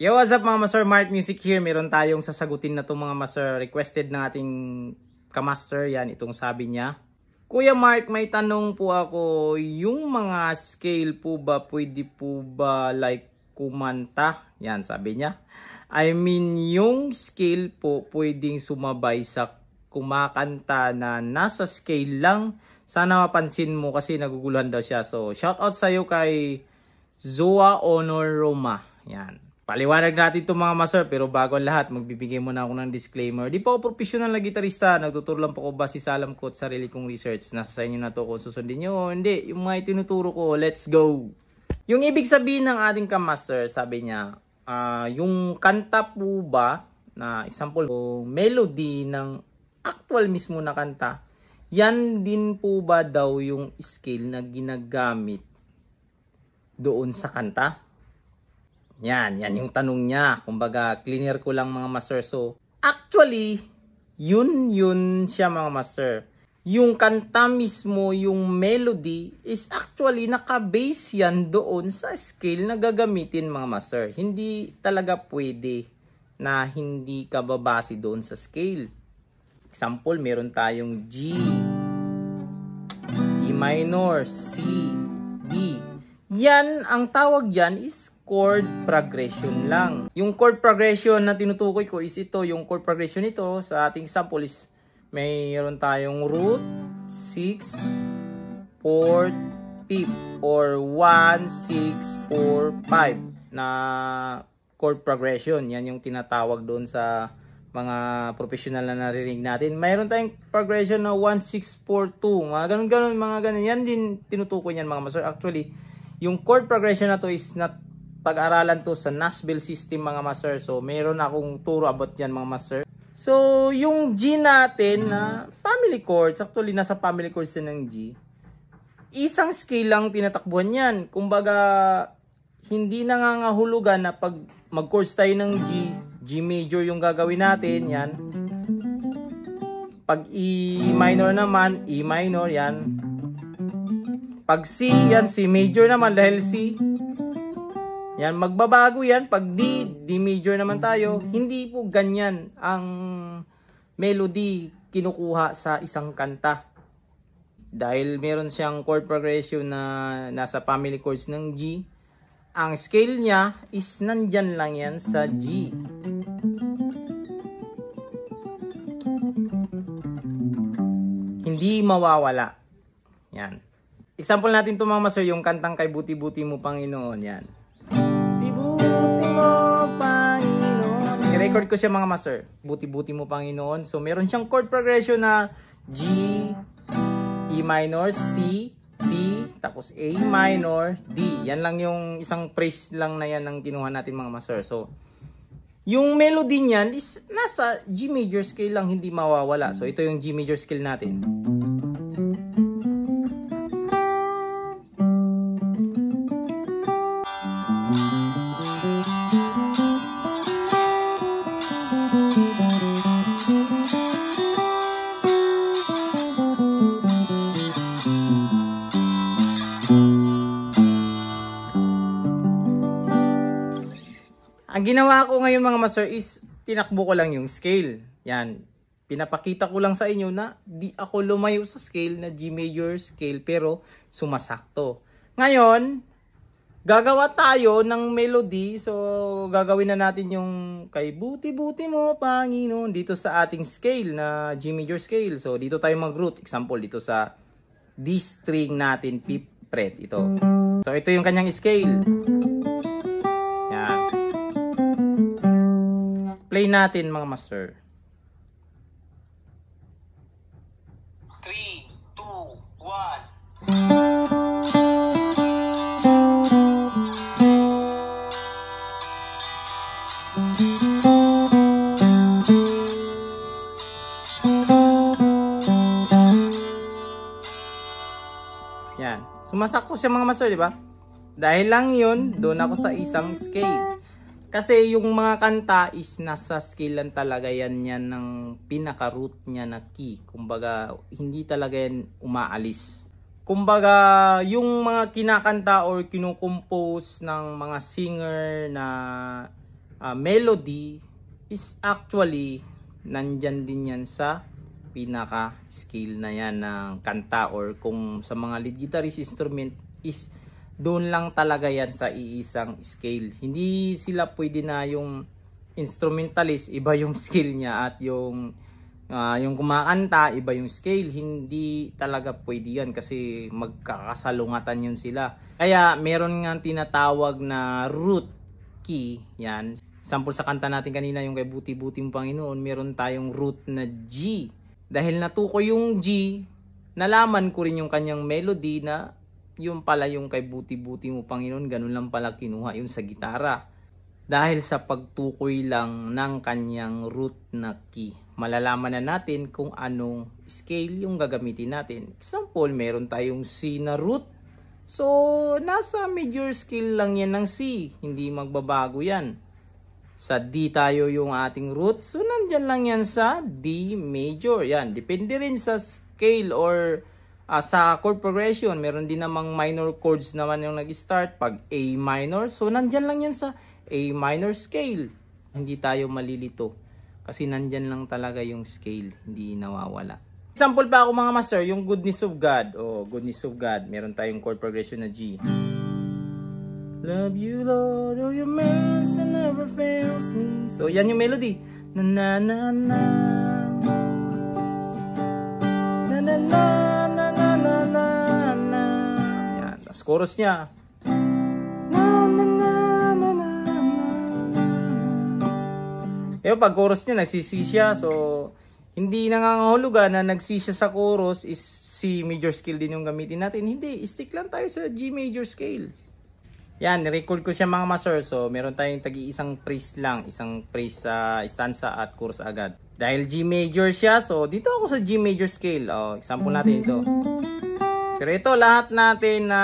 Yo, what's up mga master? Mark Music here. Meron tayong sasagutin na itong mga master. Requested ng ating kamaster. Yan, itong sabi niya. Kuya Mark, may tanong po ako. Yung mga scale po ba, pwede po ba like kumanta? Yan, sabi niya. I mean, yung scale po pwedeng sumabay sa kumakanta na nasa scale lang. Sana mapansin mo kasi naguguluhan daw siya. So, shout out sa'yo kay Zoa Honor Roma. Yan. Paliwanag natin itong mga master, pero bago ang lahat, magbibigay muna ako ng disclaimer. Di pa ako professional na gitarista, nagtuturo lang po ako base sa alam ko at sarili kong research. Nasa sa inyo na to kung susundin nyo. Hindi, yung mga itinuturo ko, let's go! Yung ibig sabihin ng ating kamaster, sabi niya, yung kanta po ba, na example, melody ng actual mismo na kanta, yan din po ba daw yung scale na ginagamit doon sa kanta? Yan yung tanong niya. Kumbaga, cleaner ko lang mga master. So, actually, yun siya mga master. Yung kanta mismo, yung melody, is actually naka-base yan doon sa scale na gagamitin mga master. Hindi talaga pwede na hindi ka babase doon sa scale. Example, meron tayong G, E minor, C, D. Yan, ang tawag yan is chord progression lang. Yung chord progression na tinutukoy ko is ito. Yung chord progression nito sa ating sample is mayroon tayong root, 6, 4, 5 or 1, 6, 4, 5 na chord progression. Yan yung tinatawag doon sa mga professional na naririnig natin. Mayroon tayong progression na 1, 6, 4, 2. Mga ganun, mga ganun. Yan din tinutukoy yan mga master. Actually, yung chord progression na to is not pag-aralan to sa Nashville system mga master. So, meron akong turo about yan mga master. So, yung G natin na family chords, actually nasa family chords ng G, isang scale lang tinatakbuhan yan. Kumbaga, hindi nangangahulugan na pag mag-chords tayo ng G major yung gagawin natin, yan. Pag E minor naman, E minor, yan. Pag C, yan, C major naman dahil C. Yan, magbabago yan. Pag D, D major naman tayo. Hindi po ganyan ang melody kinukuha sa isang kanta. Dahil meron siyang chord progression na nasa family chords ng G, ang scale niya is nandyan lang yan sa G. Hindi mawawala. Yan. Example natin ito mga master, yung kantang kay Buti-Buti Mo Panginoon. Yan. Buti-buti mo Panginoon. I-record ko siya mga master. Buti-buti mo Panginoon. So meron siyang chord progression na G, E minor, C, D, tapos A minor, D. Yan lang yung isang phrase lang na yan ang kinuha natin mga master. So yung melody niyan is nasa G major scale lang, hindi mawawala. So ito yung G major scale natin. Ang ginawa ko ngayon mga master is tinakbo ko lang yung scale. Yan. Pinapakita ko lang sa inyo na di ako lumayo sa scale na G major scale pero sumasakto. Ngayon, gagawa tayo ng melody. So, gagawin na natin yung kay Buti-Buti Mo Panginoon dito sa ating scale na G major scale. So, dito tayo mag-root. Example, dito sa D string natin, 5th fret. Ito. So, ito yung kanyang scale. Yan. Play natin mga master. 3, 2, 1. Yan. Sumasakto siya mga master, di ba? Dahil lang yun, doon ako sa isang scale. Kasi yung mga kanta is nasa scale lang talaga yan ng pinaka-root niya na key. Kumbaga, hindi talaga yan umaalis. Kumbaga, yung mga kinakanta or kinukompose ng mga singer na melody is actually nandyan din yan sa pinaka scale na yan ng kanta, or kung sa mga lead guitarist instrument is doon lang talaga yan sa iisang scale. Hindi sila pwede na yung instrumentalist iba yung scale niya at yung kumakanta iba yung scale. Hindi talaga pwede yan kasi magkakasalungatan yun sila. Kaya meron nga tinatawag na root key yan. Sample sa kanta natin kanina, yung kay Buti-Buting Panginoon, meron tayong root na G. Dahil natuko yung G, nalaman ko rin yung kanyang melody na yung pala yung kay Buti-Buti mo Panginoon, ganun lang pala kinuha yun sa gitara. Dahil sa pagtukoy lang ng kanyang root na key, malalaman na natin kung anong scale yung gagamitin natin. Example, meron tayong C na root. So, nasa major scale lang yan ng C. Hindi magbabago yan. Sa D tayo yung ating root. So, nandyan lang yan sa D major. Yan. Depende rin sa scale or sa chord progression. Meron din namang minor chords naman yung nag-start. Pag A minor. So, nandyan lang yan sa A minor scale. Hindi tayo malilito. Kasi nandyan lang talaga yung scale. Hindi nawawala. Example pa ako mga master. Yung Goodness of God. Oh, Goodness of God. Meron tayong chord progression na G. Love you, Lord, oh your mercy never fails me. So, yan yung melody. Na na na na. Na na na na na na na na. Yan. Tapos chorus niya. Na na na na na na. Eh, pag chorus niya, nagsisi siya. So, hindi nangangahulugan na nagsisi siya sa chorus is C major scale din yung gamitin natin. Hindi. Stick lang tayo sa G major scale. Yan, nirecord ko siya mga master. So, meron tayong tagi-isang phrase lang. Isang phrase sa stanza at chorus agad. Dahil G major siya, so dito ako sa G major scale. Oh, example natin ito. Pero ito, lahat natin na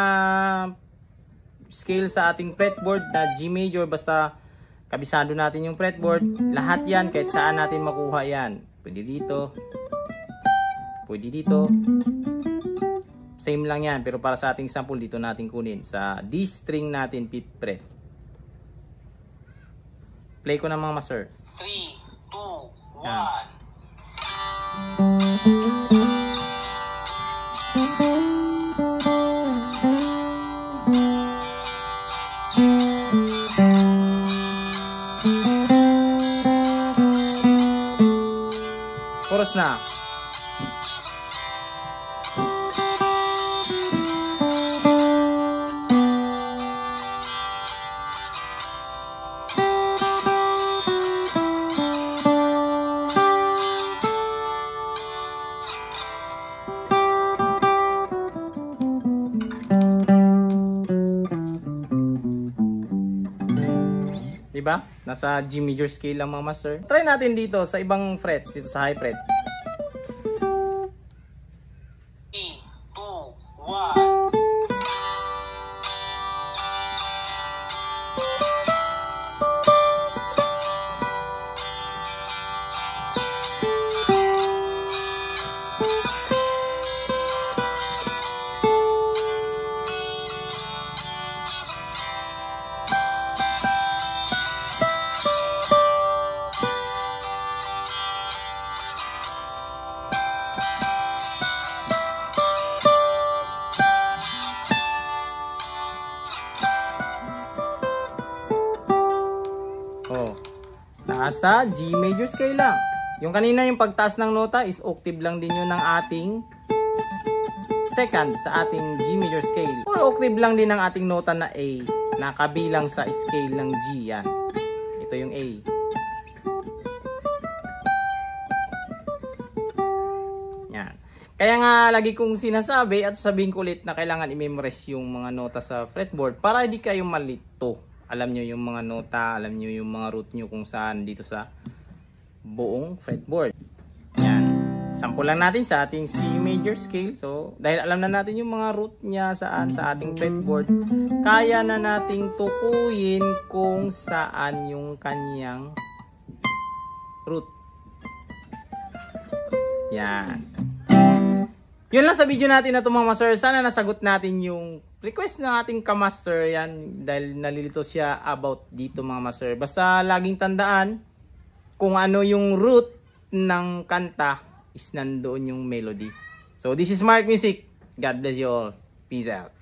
scale sa ating fretboard na G major. Basta kabisado natin yung fretboard. Lahat yan, kahit saan natin makuha yan. Pwede dito. Pwede dito. Same lang yan, pero para sa ating sample dito natin kunin sa D string natin 5th fret. Play ko na mga master. 3, 2, 1. Chorus na. Diba? Nasa G major scale lang mga master. Try natin dito sa ibang frets, dito sa high fret. 3, 2, 1. Oh, nasa G major scale lang. Yung kanina yung pagtaas ng nota is octave lang din yun ng ating second sa ating G major scale. Or octave lang din ng ating nota na A na kabilang sa scale ng G. Yan. Ito yung A. Yan. Kaya nga lagi kong sinasabi at sabihin ko ulit na kailangan i-memorize yung mga nota sa fretboard para hindi kayo malito. Alam nyo yung mga nota, alam nyo yung mga root nyo kung saan dito sa buong fretboard. Yan. Sample lang natin sa ating C major scale. So, dahil alam na natin yung mga root niya saan sa ating fretboard, kaya na nating tukuyin kung saan yung kanyang root. Yan. Yun lang sa video natin na ito mga master. Sana nasagot natin yung request ng ating kamaster yan. Dahil nalilito siya about dito mga master. Basta laging tandaan kung ano yung root ng kanta is nandoon yung melody. So this is Mark Music. God bless you all. Peace out.